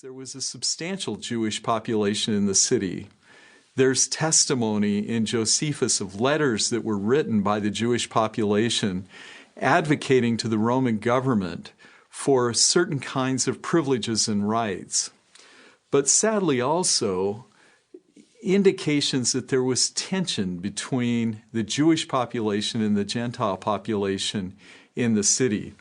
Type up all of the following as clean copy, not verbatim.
there was a substantial Jewish population in the city. There's testimony in Josephus of letters that were written by the Jewish population advocating to the Roman government for certain kinds of privileges and rights. But sadly also, indications that there was tension between the Jewish population and the Gentile population in the city.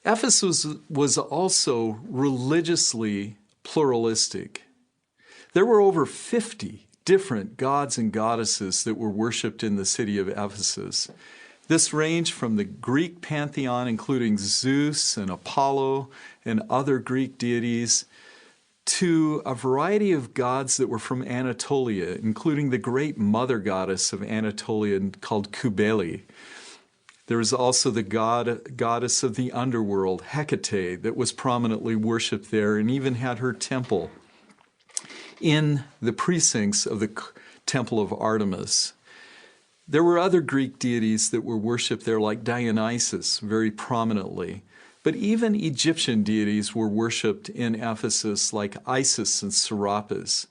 Ephesus was also religiously pluralistic. There were over 50 different gods and goddesses that were worshipped in the city of Ephesus. This ranged from the Greek pantheon, including Zeus and Apollo and other Greek deities, to a variety of gods that were from Anatolia, including the great mother goddess of Anatolia called Kubeli. There was also the goddess of the underworld, Hecate, that was prominently worshipped there and even had her temple in the precincts of the temple of Artemis. There were other Greek deities that were worshipped there, like Dionysus, very prominently. But even Egyptian deities were worshipped in Ephesus, like Isis and Serapis.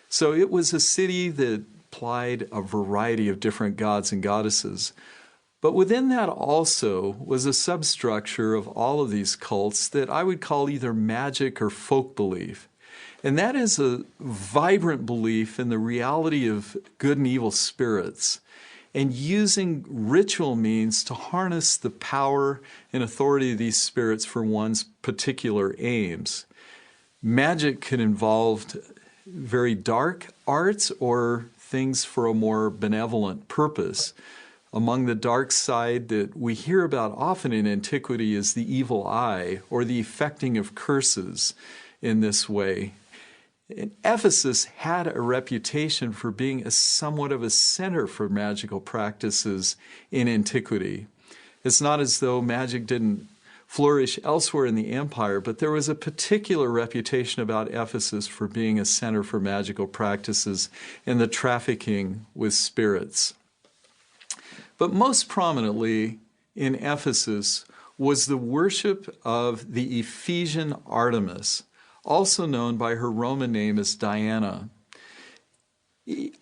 So it was a city that applied a variety of different gods and goddesses. But within that also was a substructure of all of these cults that I would call either magic or folk belief. And that is a vibrant belief in the reality of good and evil spirits, and using ritual means to harness the power and authority of these spirits for one's particular aims. Magic can involve very dark arts or things for a more benevolent purpose. Among the dark side that we hear about often in antiquity is the evil eye, or the effecting of curses in this way. And Ephesus had a reputation for being somewhat of a center for magical practices in antiquity. It's not as though magic didn't flourish elsewhere in the empire, but there was a particular reputation about Ephesus for being a center for magical practices and the trafficking with spirits. But most prominently in Ephesus was the worship of the Ephesian Artemis, also known by her Roman name as Diana.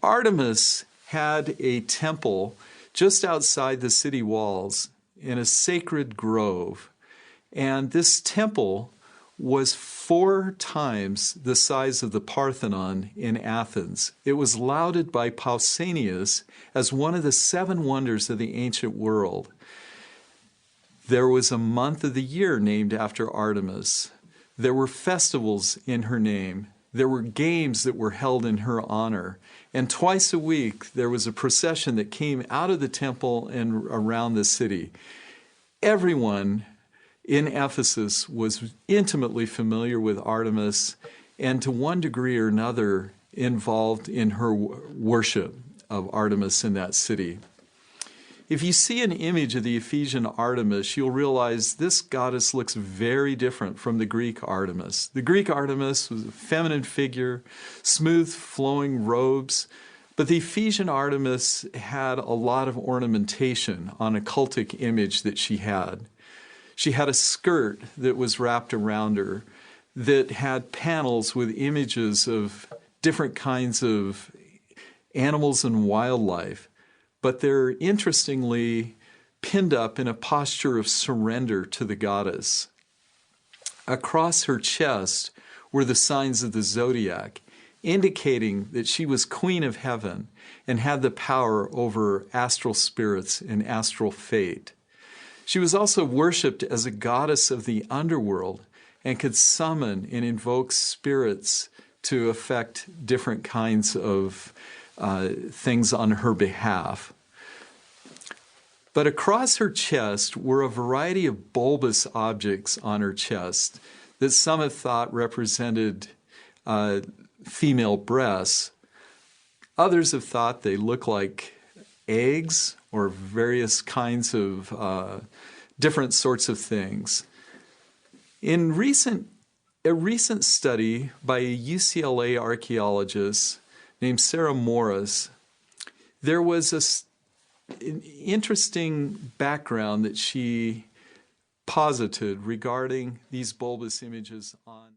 Artemis had a temple just outside the city walls in a sacred grove, and this temple was 4 times the size of the Parthenon in Athens. It was lauded by Pausanias as one of the 7 wonders of the ancient world. There was a month of the year named after Artemis. There were festivals in her name. There were games that were held in her honor. And twice a week there was a procession that came out of the temple and around the city. Everyone in Ephesus was intimately familiar with Artemis and to one degree or another involved in her worship of Artemis in that city. If you see an image of the Ephesian Artemis, you'll realize this goddess looks very different from the Greek Artemis. The Greek Artemis was a feminine figure, smooth flowing robes, but the Ephesian Artemis had a lot of ornamentation on a cultic image that she had. She had a skirt that was wrapped around her that had panels with images of different kinds of animals and wildlife, but they're interestingly pinned up in a posture of surrender to the goddess. Across her chest were the signs of the zodiac, indicating that she was queen of heaven and had the power over astral spirits and astral fate. She was also worshipped as a goddess of the underworld and could summon and invoke spirits to effect different kinds of things on her behalf. But across her chest were a variety of bulbous objects on her chest that some have thought represented female breasts. Others have thought they look like eggs or various kinds of different sorts of things. In a recent study by a UCLA archaeologist named Sarah Morris, there was an interesting background that she posited regarding these bulbous images on